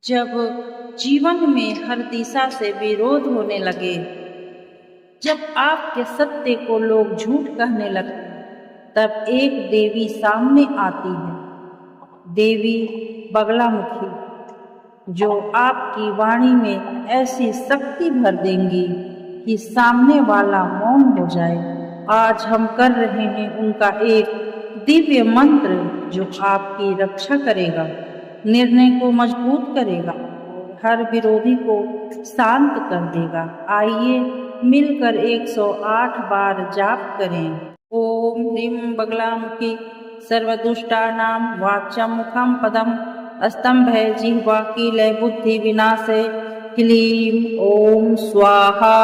जब जीवन में हर दिशा से विरोध होने लगे, जब आपके सत्य को लोग झूठ कहने लगते, तब एक देवी सामने आती है, देवी बगलामुखी, जो आपकी वाणी में ऐसी शक्ति भर देंगी कि सामने वाला मौन हो जाए। आज हम कर रहे हैं उनका एक दिव्य मंत्र जो आपकी रक्षा करेगा, निर्णय को मजबूत करेगा और हर विरोधी को शांत कर देगा। आइए मिलकर 108 बार जाप करें। ओम ह्रीं बगलामुखी सर्वदुष्टानां वाच्यं मुखं पदम स्तंभे जिह्वा कीलय बुद्धि विनाशे क्लीं ओम स्वाहा।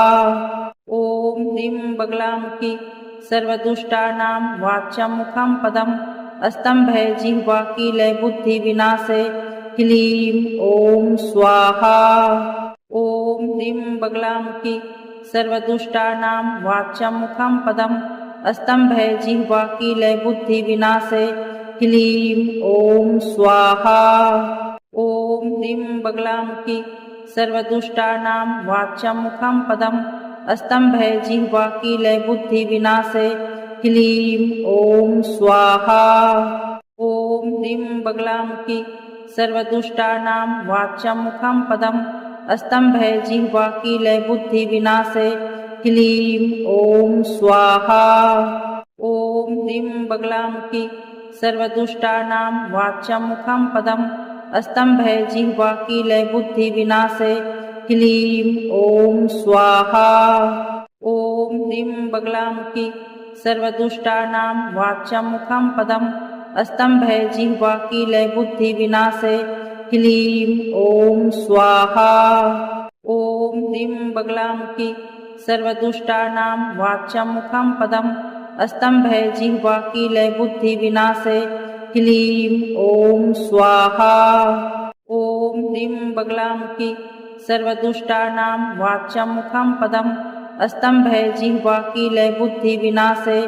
ओम ह्रीं बगलामुखी सर्वदुष्टानां वाच्यं मुखं पदम स्तंभे जिह्वा कीलय बुद्धि विनाशे क्लीं ओम स्वाहा। ओम ह्रीं बगलामुखी सर्वदुष्टानां वाच्यं मुखं पदम स्तंभे जिह्वा कीलय बुद्धि विनाशे क्लीं ओम स्वाहा। ओम ह्रीं बगलामुखी सर्वदुष्टानां वाच्यं मुखं पदम स्तंभे जिह्वा कीलय बुद्धि विनाशे क्लीं ओम स्वाहा। ओम ह्रीं बगलामुखी सर्वदुष्टानां वाच्यं मुखं पदम स्तंभे जिह्वा कीलय बुद्धि विनाशे क्लीं ओम स्वाहा। ओम ह्रीं बगलामुखी सर्वदुष्टानां वाच्यं मुखं पदम स्तंभे जिह्वा कीलय बुद्धि विनाशे क्लीं ओम स्वाहा। ओम ह्रीं बगलामुखी सर्वदुष्टानां वाच्यं मुखं पदम स्तंभे जिह्वा कीलय बुद्धि विनाशे क्लीं ओम स्वाहा। ओम ह्रीं बगलामुखी सर्वदुष्टानां वाच्यं मुखं पदम स्तंभे जिह्वा कीलय बुद्धि विनाशे क्लीं ओम स्वाहा। ओम ह्रीं बगलामुखी सर्वदुष्टानां वाच्यं मुखं पदम स्तंभे जिह्वा कीलय बुद्धि विनाशे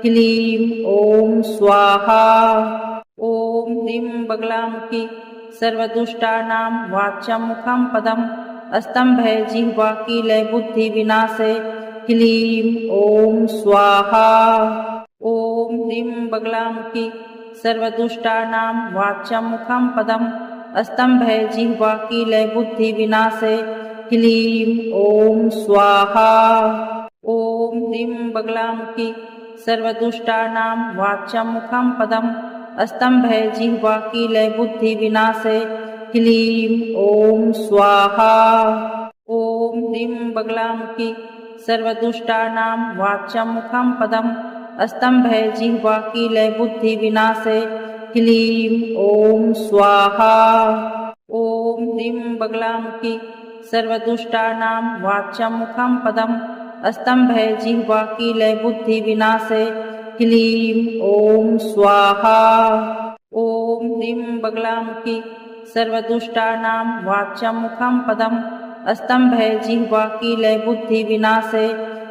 क्लीं ओम स्वाहा। ओम ह्रीं बगलामुखी सर्वदुष्टानां वाच्यं मुखं पदम स्तंभे जिह्वा कीलय बुद्धि विनाशे क्लीं ओम स्वाहा। ओम ह्रीं बगलामुखी सर्वदुष्टानां वाच्यं मुखं पदम स्तंभे जिह्वा कीलय बुद्धि विनाशे क्लीं ओम स्वाहा। ओम ह्रीं बगलामुखी सर्वदुष्टानां वाच्यं मुखं पदम स्तंभे जिह्वा कीलय बुद्धि विनाशे क्लीं ओम स्वाहा। ओम ह्रीं बगलामुखी सर्वदुष्टानां वाच्यं मुखं पदम स्तंभे जिह्वा कीलय बुद्धि विनाशे क्लीं ओम स्वाहा। ओम ह्रीं बगलामुखी सर्वदुष्टानां वाच्यं मुखं पदम स्तंभे जिह्वा कीलय बुद्धि विनाशे क्लीं ओम स्वाहा। ओम ह्रीं बगलामुखी सर्वदुष्टानां वाच्यं मुखं पदम स्तंभे जिह्वा कीलय बुद्धि विनाशे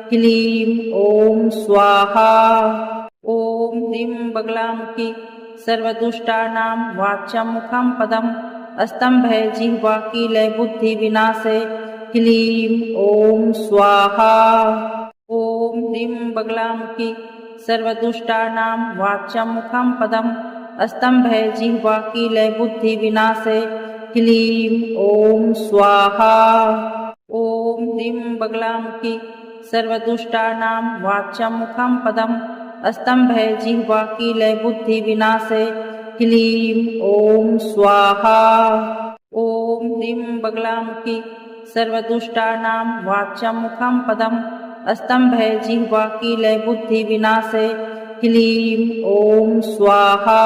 क्लीं ओम स्वाहा। ओम ह्रीं बगलामुखी सर्वदुष्टानां वाच्यं मुखं पदम स्तंभे जिह्वा कीलय बुद्धि विनाशे क्लीं ओम स्वाहा। ओम ह्रीं बगलामुखी सर्वदुष्टानां वाच्यं मुखं पदम स्तंभे जिह्वा कीलय बुद्धि विनाशे क्लीं ओम स्वाहा। ओम ह्रीं बगलामुखी सर्वदुष्टानां वाच्यं मुखं पदम स्तंभे जिह्वा कीलय बुद्धि विनाशे क्लीं ओम स्वाहा। ओम ह्रीं बगलामुखी सर्वदुष्टानां वाच्यं मुखं पदम स्तंभे जिह्वा कीलय बुद्धि विनाशे क्लीं ओम स्वाहा।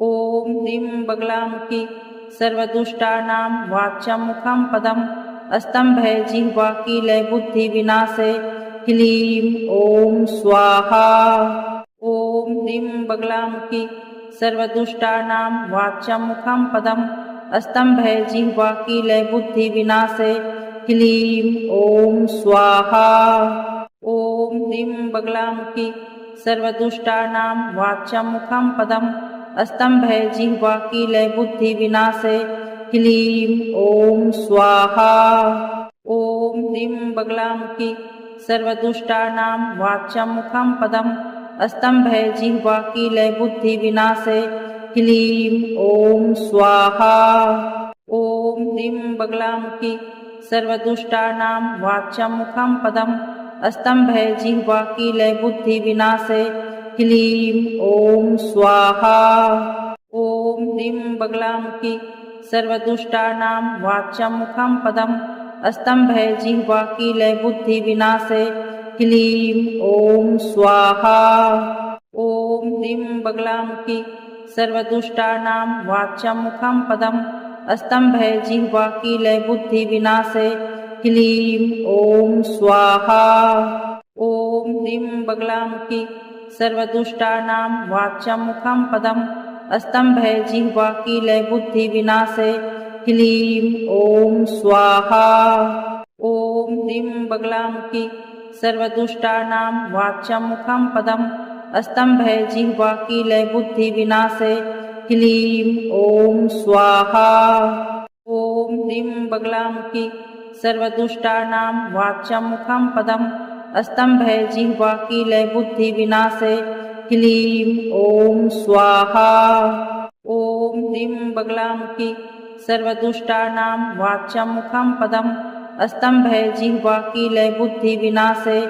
ओम ह्रीं बगलामुखी सर्वदुष्टानां वाच्यं मुखं पदम स्तंभे जिह्वा कीलय बुद्धि विनाशे क्लीं ओम स्वाहा। ओम ह्रीं बगलामुखी सर्वदुष्टानां वाच्यं मुखं पदम स्तंभे जिह्वा कीलय बुद्धि विनाशे क्लीं ओम स्वाहा। ओम ह्रीं बगलामुखी सर्वदुष्टानां वाच्यं मुखं पदम स्तंभे जिह्वा कीलय बुद्धि विनाशे क्लीं ॐ स्वाहा। ॐ ह्रीं बगलामुखी सर्वदुष्टानां वाच्यमुखं पदम् स्तम्भे जिह्वा कीले बुद्धिविनाशे क्लीं ॐ स्वाहा। ॐ ह्रीं बगलामुखी सर्वदुष्टानां वाच्यमुखं पदम् स्तम्भे जिह्वा कीले बुद्धिविनाशे क्लीं ॐ स्वाहा। ॐ ह्रीं बगलामुखी सर्वदुष्टानां वाच्यमुखं पदम् स्तम्भे जिह्वा कीले बुद्धिविनाशे क्लीं ॐ स्वाहा। ॐ ह्रीं बगलामुखी सर्वदुष्टानां वाच्यमुखं पदम् स्तम्भे जिह्वा कीले बुद्धिविनाशे क्लीं ॐ स्वाहा। ॐ ह्रीं बगलामुखी सर्वदुष्टानां वाच्यमुखं पदम् स्तम्भे जिह्वा कीले बुद्धिविनाशे क्लीं ॐ स्वाहा। ॐ ह्रीं बगलामुखी सर्वदुष्टानां वाच्यमुखं पदम् स्तम्भे जिह्वा कीले बुद्धिविनाशे क्लीं ॐ स्वाहा। ॐ ह्रीं बगलामुखी सर्वदुष्टानां वाच्यमुखं पदम् स्तम्भे जिह्वा कीले बुद्धिविनाशे क्लीं ॐ स्वाहा। ॐ ह्रीं बगलामुखी सर्वदुष्टानां वाच्यमुखं पदम् स्तम्भे जिह्वा कीले बुद्धिविनाशे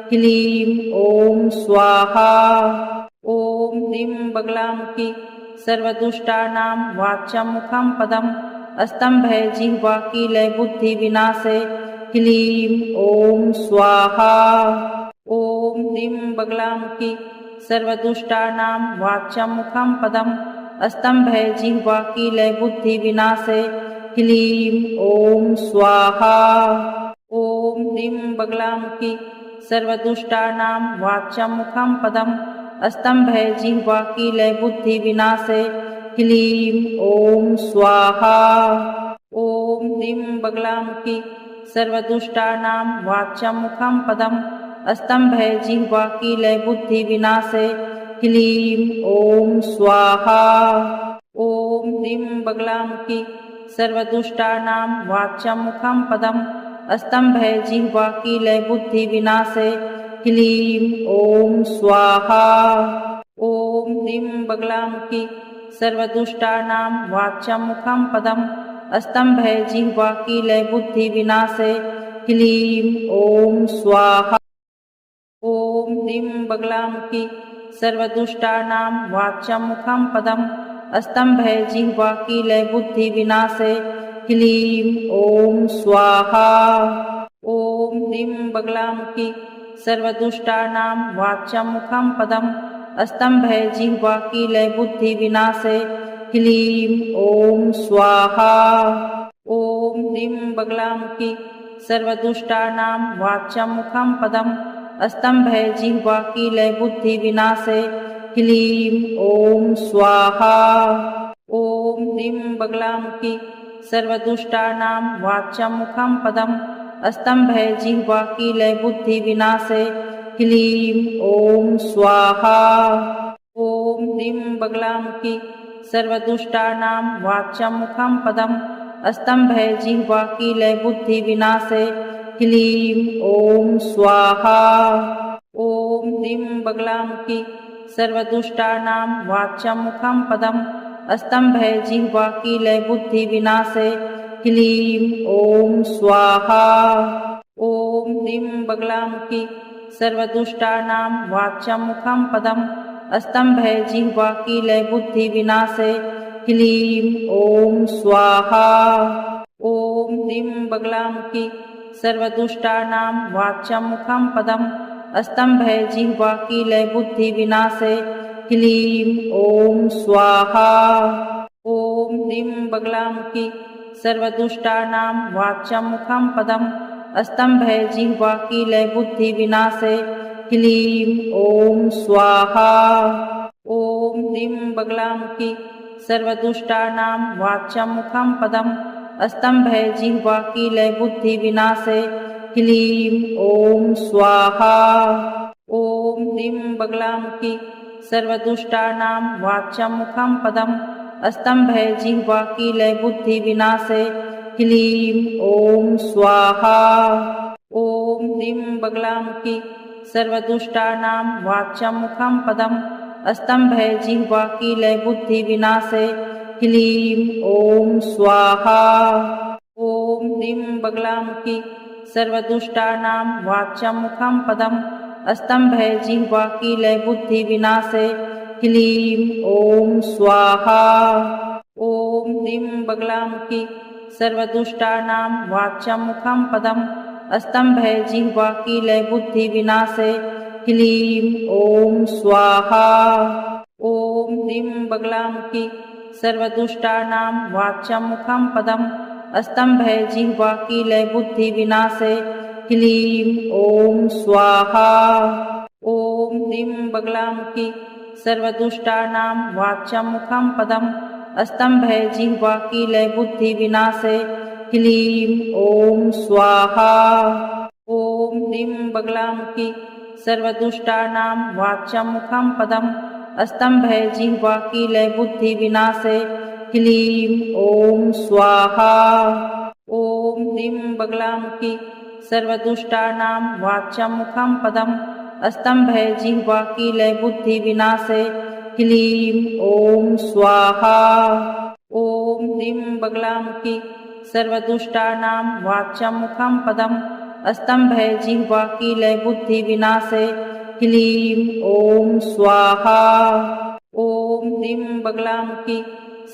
क्लीं ॐ स्वाहा। ॐ ह्रीं बगलामुखी सर्वदुष्टानां वाच्यमुखं पदम् स्तम्भे जिह्वा कीले बुद्धिविनाशे क्लीं ॐ स्वाहा। ॐ ह्रीं बगलामुखी सर्वदुष्टानां वाच्यमुखं पदम् स्तम्भे जिह्वा कीले बुद्धिविनाशे क्लीं ॐ स्वाहा। ॐ ह्रीं बगलामुखी सर्वदुष्टानां वाच्यमुखं पदम् स्तम्भे जिह्वा कीले बुद्धिविनाशे क्लीं ॐ स्वाहा। ॐ ह्रीं बगलामुखी सर्वदुष्टानां वाच्यमुखं पदम् स्तम्भे जिह्वा कीले बुद्धिविनाशे क्लीं ॐ स्वाहा। ॐ ह्रीं बगलामुखी सर्वदुष्टानां वाच्यमुखं पदम् स्तम्भे जिह्वा कीले बुद्धिविनाशे क्लीं ॐ स्वाहा। ॐ ह्रीं बगलामुखी सर्वदुष्टानां वाच्यमुखं पदम् स्तम्भे जिह्वा कीले बुद्धिविनाशे क्लीं ॐ स्वाहा। ॐ ह्रीं बगलामुखी सर्वदुष्टानां वाच्यमुखं पदम् स्तम्भे जिह्वा कीले बुद्धिविनाशे क्लीं ॐ स्वाहा। ॐ ह्रीं बगलामुखी सर्वदुष्टानां वाच्यमुखं पदम् स्तम्भे जिह्वा कीले बुद्धिविनाशे क्लीं ॐ स्वाहा। ॐ ह्रीं बगलामुखी सर्वदुष्टानां वाच्यमुखं पदम् स्तम्भे जिह्वा कीले बुद्धिविनाशे क्लीं ॐ स्वाहा। ॐ ह्रीं बगलामुखी सर्वदुष्टानां वाच्यमुखं पदम् स्तम्भे जिह्वा कीले बुद्धिविनाशे क्लीं ॐ स्वाहा। ॐ ह्रीं बगलामुखी सर्वदुष्टानां वाच्यमुखं पदम् स्तम्भे जिह्वा कीले बुद्धिविनाशे क्लीं ॐ स्वाहा। ॐ ह्रीं बगलामुखी सर्वदुष्टानां वाच्यमुखं पदम् स्तम्भे जिह्वा कीले बुद्धिविनाशे क्लीं ॐ स्वाहा। ॐ ह्रीं बगलामुखी सर्वदुष्टानां वाच्यमुखं पदम् स्तम्भे जिह्वा कीले बुद्धिविनाशे क्लीं ॐ स्वाहा। ॐ ह्रीं बगलामुखी सर्वदुष्टानां वाच्यमुखं पदम् स्तम्भे जिह्वा कीले बुद्धिविनाशे क्लीं ॐ स्वाहा। ॐ ह्रीं बगलामुखी सर्वदुष्टानां वाच्यमुखं पदम् स्तम्भे जिह्वा कीले बुद्धिविनाशे क्लीं ॐ स्वाहा। ॐ ह्रीं बगलामुखी सर्वदुष्टानां वाच्यमुखं पदम् स्तम्भे जिह्वा कीले बुद्धिविनाशे क्लीं ॐ स्वाहा। ॐ ह्रीं बगलामुखी सर्वदुष्टानां वाच्यमुखं पदम् स्तम्भे जिह्वा कीलय बुद्धि विनाशे ह्लीं ॐ स्वाहा। ॐ ह्रीं बगलामुखी सर्वदुष्टानां वाच्यं मुखं पदं स्तम्भे जिह्वा कीलय बुद्धि विनाशे ह्लीं ॐ स्वाहा। ॐ ह्रीं बगलामुखी सर्वदुष्टानां वाच्यं मुखं पदं स्तम्भे जिह्वा कीलय बुद्धि विनाशे ह्लीं ॐ स्वाहा। ॐ ह्रीं बगलामुखी सर्वदुष्टानां वाच्यं मुखं पदं स्तम्भे जिह्वा कीलय बुद्धि विनाशे ह्लीं ॐ स्वाहा। ॐ ह्रीं बगलामुखी सर्वदुष्टानां वाच्यं मुखं पदं स्तम्भे जिह्वा कीलय बुद्धि विनाशे ह्लीं ॐ स्वाहा। ॐ ह्रीं बगलामुखी सर्वदुष्टानां वाच्यं मुखं पदं स्तम्भे जिह्वा कीलय बुद्धि विनाशे ह्लीं ॐ स्वाहा। ॐ ह्रीं बगलामुखी सर्वदुष्टानां वाच्यं मुखं पदं स्तम्भे जिह्वा कीलय बुद्धि विनाशे ह्लीं ॐ स्वाहा। ॐ ह्रीं बगलामुखी सर्वदुष्टानां वाच्यं मुखं पदं स्तम्भे जिह्वा कीलय बुद्धि विनाशे ह्लीं ॐ स्वाहा। ॐ ह्रीं बगलामुखी सर्वदुष्टानां वाच्यं मुखं पदं स्तम्भे जिह्वा कीलय बुद्धि विनाशे ह्लीं ॐ स्वाहा। ॐ ह्रीं बगलामुखी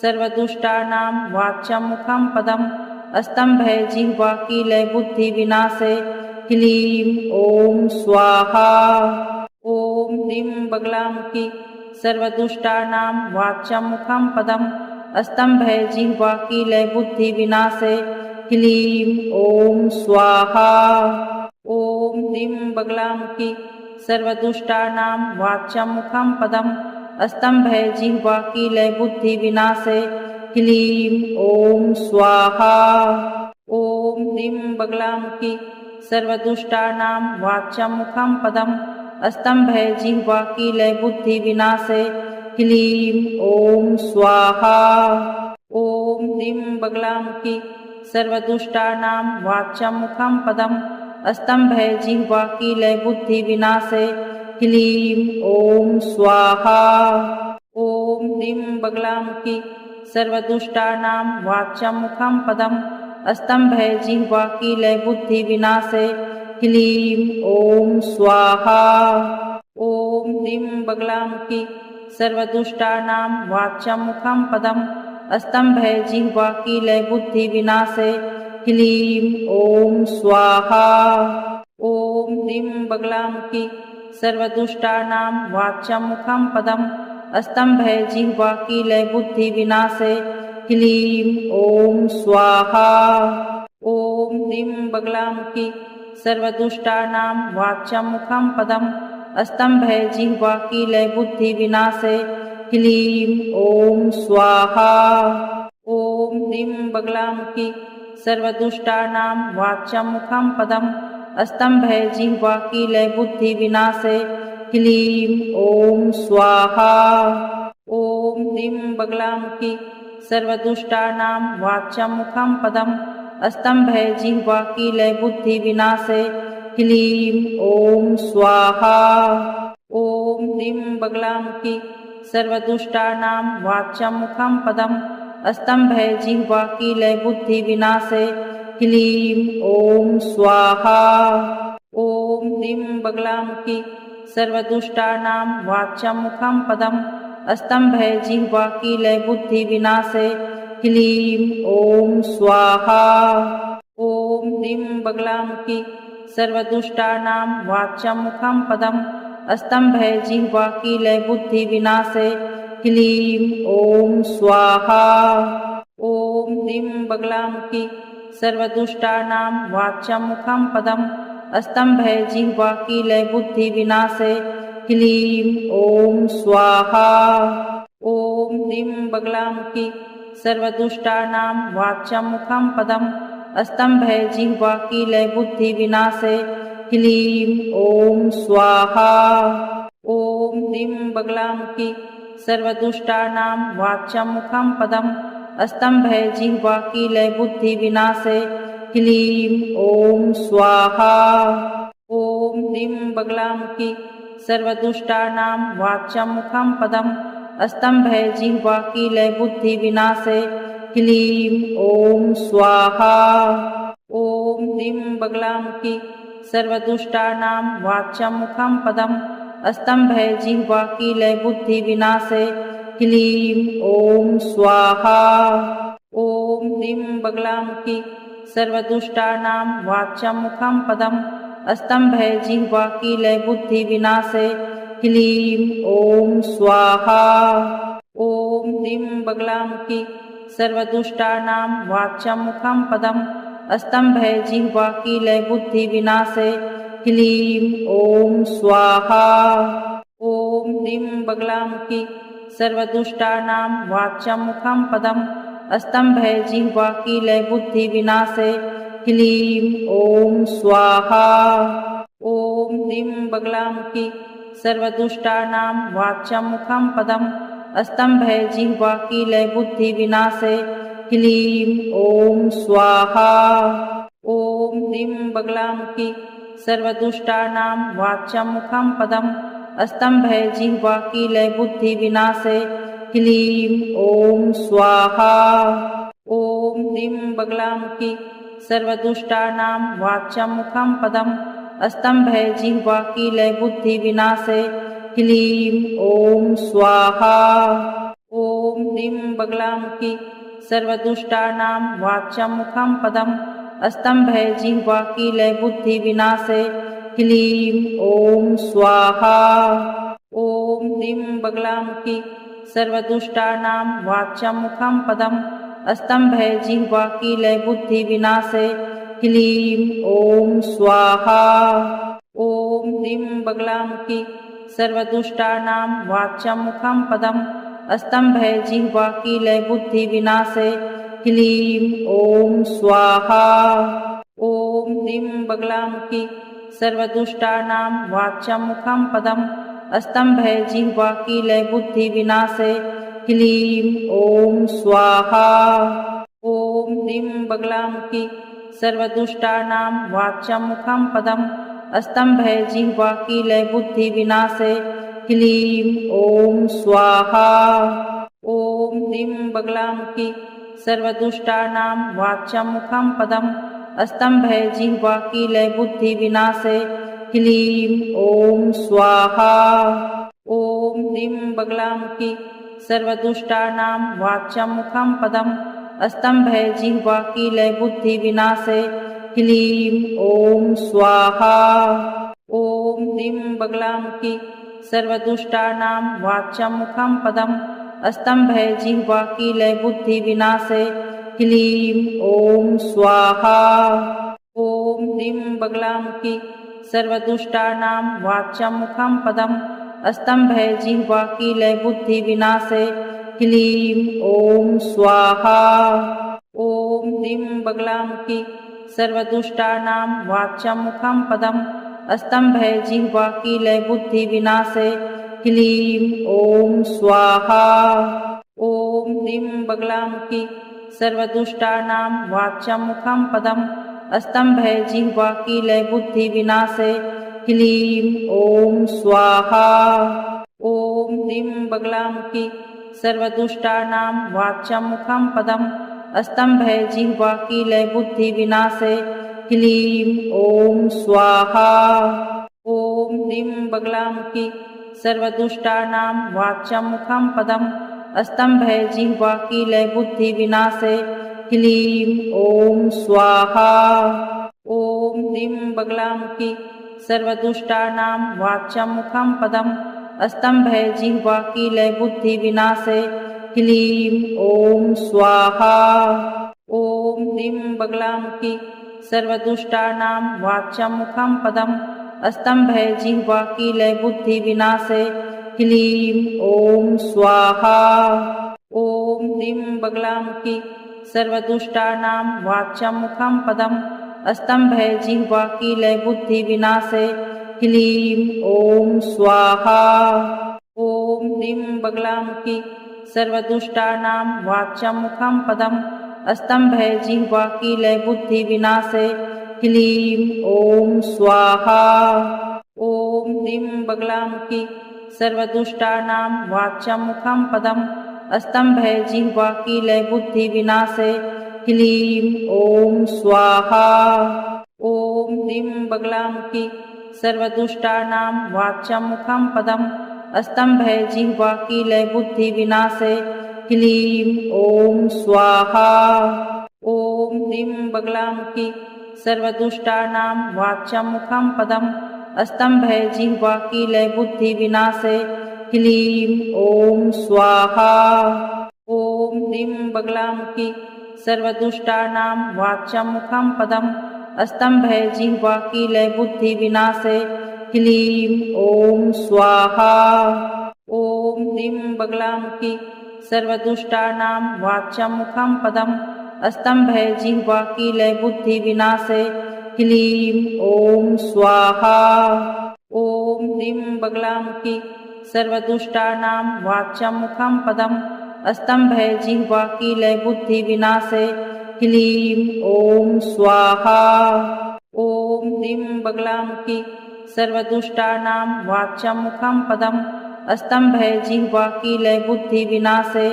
सर्वदुष्टानां वाच्यं मुखं पदं स्तम्भे जिह्वा कीलय बुद्धि विनाशे ह्लीं ॐ स्वाहा। ॐ ह्रीं बगलामुखी सर्वदुष्टानां वाच्यं मुखं पदं स्तम्भे जिह्वा कीलय बुद्धि विनाशे ह्लीं ॐ स्वाहा। ॐ ह्रीं बगलामुखी सर्वदुष्टानां वाच्यं मुखं पदं स्तम्भे जिह्वा कीलय बुद्धि विनाशे ह्लीं ॐ स्वाहा। ॐ ह्रीं बगलामुखी सर्वदुष्टानां वाच्यं मुखं पदं स्तम्भे जिह्वा कीलय बुद्धि विनाशे ह्लीं ॐ स्वाहा। ॐ ह्रीं बगलामुखी सर्वदुष्टानां वाच्यं मुखं पदं स्तम्भे जिह्वा कीलय बुद्धि विनाशे ह्लीं ॐ स्वाहा। ॐ ह्रीं बगलामुखी सर्वदुष्टानां वाच्यं मुखं पदं स्तम्भे जिह्वा कीलय बुद्धि विनाशे ह्लीं ॐ स्वाहा। ॐ ह्रीं बगलामुखी सर्वदुष्टानां वाच्यं मुखं पदं स्तम्भे जिह्वा कीलय बुद्धि विनाशे ह्लीं ॐ स्वाहा। ॐ ह्रीं बगलामुखी सर्वदुष्टानां वाच्यं मुखं पदं स्तम्भे जिह्वा कीलय बुद्धि विनाशे ह्लीं ॐ स्वाहा। ॐ ह्रीं बगलामुखी सर्वदुष्टानां वाच्यं मुखं पदं स्तम्भे जिह्वा कीलय बुद्धि विनाशे ह्लीं ॐ स्वाहा। ॐ ह्रीं बगलामुखी सर्वदुष्टानां वाच्यं मुखं पदं स्तम्भे जिह्वा कीलय बुद्धि विनाशे ह्लीं ॐ स्वाहा। ॐ ह्रीं बगलामुखी सर्वदुष्टानां वाच्यं मुखं पदं स्तम्भे जिह्वा कीलय बुद्धि विनाशे ह्लीं ॐ स्वाहा। ॐ ह्रीं बगलामुखी सर्वदुष्टानां वाच्यं मुखं पदं स्तम्भे जिह्वा कीलय बुद्धि विनाशे ह्लीं ॐ स्वाहा। ॐ ह्रीं बगलामुखी सर्वदुष्टानां वाच्यं मुखं पदं स्तम्भे जिह्वा कीलय बुद्धि विनाशे ह्लीं ॐ स्वाहा। ॐ ह्रीं बगलामुखी सर्वदुष्टानां वाच्यं मुखं पदं स्तम्भे जिह्वा कीलय बुद्धि विनाशे ह्लीं ॐ स्वाहा। ॐ ह्रीं बगलामुखी सर्वदुष्टानां वाच्यं मुखं पदं स्तम्भे जिह्वा कीलय बुद्धि विनाशे ह्लीं ॐ स्वाहा। ॐ ह्रीं बगलामुखी सर्वदुष्टानां वाच्यं मुखं पदं स्तम्भे जिह्वा कीलय बुद्धि विनाशे ह्लीं ॐ स्वाहा। ॐ ह्रीं बगलामुखी सर्वदुष्टानां वाच्यमुखं पदम् स्तम्भे जिह्वा कीले बुद्धिविनाशे ह्लीं ॐ स्वाहा। ॐ ह्रीं बगलामुखी सर्वदुष्टानां वाच्यमुखं पदम् स्तम्भे जिह्वा कीले बुद्धिविनाशे ह्लीं ॐ स्वाहा। ॐ ह्रीं बगलामुखी सर्वदुष्टानां वाच्यमुखं पदम् स्तम्भे जिह्वा कीले बुद्धिविनाशे ह्लीं ॐ स्वाहा। ॐ ह्रीं बगलामुखी सर्वदुष्टानां वाच्यमुखं पदम् स्तम्भे जिह्वा कीले बुद्धिविनाशे ह्लीं ॐ स्वाहा। ॐ ह्रीं बगलामुखी सर्वदुष्टानां वाच्यमुखं पदम् स्तम्भे जिह्वा कीले बुद्धिविनाशे ह्लीं ॐ स्वाहा। ॐ ह्रीं बगलामुखी सर्वदुष्टानां वाच्यमुखं पदम् स्तम्भे जिह्वा कीले बुद्धिविनाशे ह्लीं ॐ स्वाहा। ॐ ह्रीं बगलामुखी सर्वदुष्टानां वाच्यमुखं पदम् स्तम्भे जिह्वा कीले बुद्धिविनाशे ह्लीं ॐ स्वाहा। ॐ ह्रीं बगलामुखी सर्वदुष्टानां वाच्यमुखं पदम् स्तम्भे जिह्वा कीले बुद्धिविनाशे ह्लीं ॐ स्वाहा। ॐ ह्रीं बगलामुखी सर्वदुष्टानां वाच्यमुखं पदम् स्तम्भे जिह्वा कीले बुद्धिविनाशे ह्लीं ॐ स्वाहा। ॐ ह्रीं बगलामुखी सर्वदुष्टानां वाच्यमुखं पदम् स्तम्भे जिह्वा कीले बुद्धिविनाशे ह्लीं ॐ स्वाहा। ॐ ह्रीं बगलामुखी सर्वदुष्टानां वाच्यमुखं पदम् स्तम्भे जिह्वा कीले बुद्धिविनाशे ह्लीं ॐ स्वाहा। ॐ ह्रीं बगलामुखी सर्वदुष्टानां वाच्यमुखं पदम् स्तम्भे जिह्वा कीले बुद्धिविनाशे ह्लीं ॐ स्वाहा। ॐ ह्रीं बगलामुखी सर्वदुष्टानां वाच्यमुखं पदम् स्तम्भे जिह्वा कीले बुद्धिविनाशे ह्लीं ॐ स्वाहा। ॐ ह्रीं बगलामुखी सर्वदुष्टानां वाच्यमुखं पदम् स्तम्भे जिह्वा कीले बुद्धिविनाशे ह्लीं ॐ स्वाहा। ॐ ह्रीं बगलामुखी सर्वदुष्टानां वाच्यमुखं पदम् स्तम्भे जिह्वा कीले बुद्धिविनाशे ह्लीं ॐ स्वाहा। ॐ ह्रीं बगलामुखी सर्वदुष्टानां वाच्यमुखं पदम् स्तम्भे जिह्वा कीले बुद्धिविनाशे ह्लीं ॐ स्वाहा। ॐ ह्रीं बगलामुखी सर्वदुष्टानां वाच्यमुखं पदम् स्तम्भे जिह्वा कीले बुद्धिविनाशे ह्लीं ॐ स्वाहा। ॐ ह्रीं बगलामुखी सर्वदुष्टानां वाच्यमुखं पदम् स्तम्भे जिह्वा कीले बुद्धिविनाशे ह्लीं ॐ स्वाहा। ॐ ह्रीं बगलामुखी सर्वदुष्टानां वाच्यमुखं पदम् स्तम्भे जिह्वा कीले बुद्धिविनाशे ह्लीं ॐ स्वाहा। ॐ ह्रीं बगलामुखी सर्वदुष्टानां वाच्यमुखं पदम् स्तम्भे जिह्वा कीले बुद्धिविनाशे ह्लीं ॐ स्वाहा। ॐ ह्रीं बगलामुखी सर्वदुष्टानां वाच्यमुखं पदम् स्तम्भे जिह्वा कीले बुद्धिविनाशे ह्लीं ॐ स्वाहा। ॐ ह्रीं बगलामुखी सर्वदुष्टानां वाच्यमुखं पदम् स्तम्भे जिह्वा कीले बुद्धिविनाशे ह्लीं ॐ स्वाहा। ॐ ह्रीं बगलामुखी सर्वदुष्टानां वाच्यमुखं पदम् स्तम्भे जिह्वा कीले बुद्धिविनाशे ह्लीं ॐ स्वाहा। ॐ ह्रीं बगलामुखी सर्वदुष्टानां वाच्यमुखं पदम् स्तम्भे जिह्वा कीले बुद्धिविनाशे ह्लीं ॐ स्वाहा। ॐ ह्रीं बगलामुखी सर्वदुष्टानां वाच्यमुखं पदम् स्तम्भे जिह्वा कीले बुद्धिविनाशे ह्लीं ॐ स्वाहा। ॐ ह्रीं बगलामुखी सर्वदुष्टानां वाच्यमुखं पदम् स्तम्भे जिह्वा कीले बुद्धि विनाशे ह्लीं ॐ स्वाहा। ॐ ह्रीं बगलामुखी सर्वदुष्टानां वाच्यमुखं पदम् स्तम्भे जिह्वा कीले बुद्धि विनाशे ह्लीं ॐ स्वाहा। ॐ ह्रीं बगलामुखी सर्वदुष्टानां वाच्यमुखं पदम् स्तम्भे जिह्वा कीले बुद्धि विनाशे ह्लीं ॐ स्वाहा। ॐ ह्रीं बगलामुखी सर्वदुष्टानां वाच्यमुखं पदम् स्तम्भे जिह्वा कीले बुद्धि विनाशे ह्लीं ॐ स्वाहा। ॐ ह्रीं बगलामुखी सर्वदुष्टानां वाच्यमुखं पदम् स्तम्भे जिह्वा कीले बुद्धि विनाशे ह्लीं ॐ स्वाहा। ॐ ह्रीं बगलामुखी सर्वदुष्टानां वाच्यमुखं पदम् स्तम्भे जिह्वा कीले बुद्धि विनाशे ह्लीं ॐ स्वाहा। ॐ ह्रीं बगलामुखी सर्वदुष्टानां वाच्यमुखं पदम् स्तम्भे जिह्वा कीले बुद्धि विनाशे ह्लीं ॐ स्वाहा। ॐ ह्रीं बगलामुखी सर्वदुष्टानां वाच्यमुखं पदम् स्तम्भे जिह्वा कीले बुद्धि विनाशे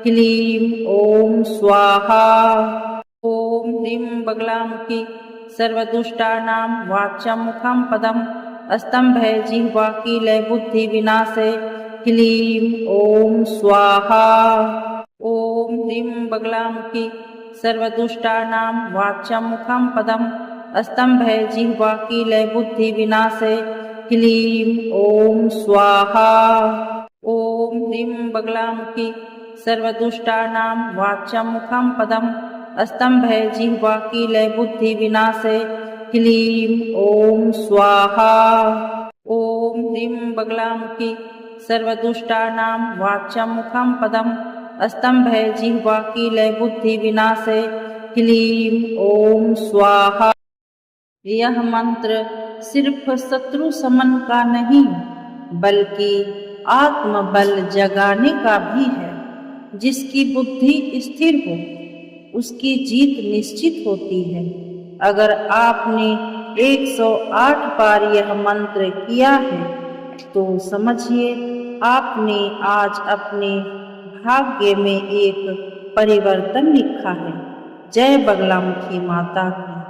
ह्लीं ॐ स्वाहा। ॐ ह्रीं बगलामुखी सर्वदुष्टानां वाच्यमुखं पदम् स्तम्भे जिह्वा कीले बुद्धि विनाशे ह्लीं ॐ स्वाहा। ॐ ह्रीं बगलामुखी सर्वदुष्टानां वाच्यमुखं पदम् स्तम्भे जिह्वा कीले बुद्धि विनाशे ह्लीं ॐ स्वाहा। ॐ ह्रीं बगलामुखी सर्वदुष्टानां वाच्यमुखं पदम् स्तम्भे जिह्वा कीले बुद्धि विनाशे ह्लीं ॐ स्वाहा। ॐ ह्रीं बगलामुखी सर्वदुष्टानां वाच्यमुखं पदम् स्तम्भे जिह्वा कीले बुद्धि विनाशे ह्लीं ॐ स्वाहा। यह मंत्र सिर्फ शत्रु समन का नहीं बल्कि आत्मबल जगाने का भी है। जिसकी बुद्धि स्थिर हो उसकी जीत निश्चित होती है। अगर आपने 108 बार यह मंत्र किया है तो समझिए आपने आज अपने भाग्य में एक परिवर्तन लिखा है। जय बगलामुखी माता की।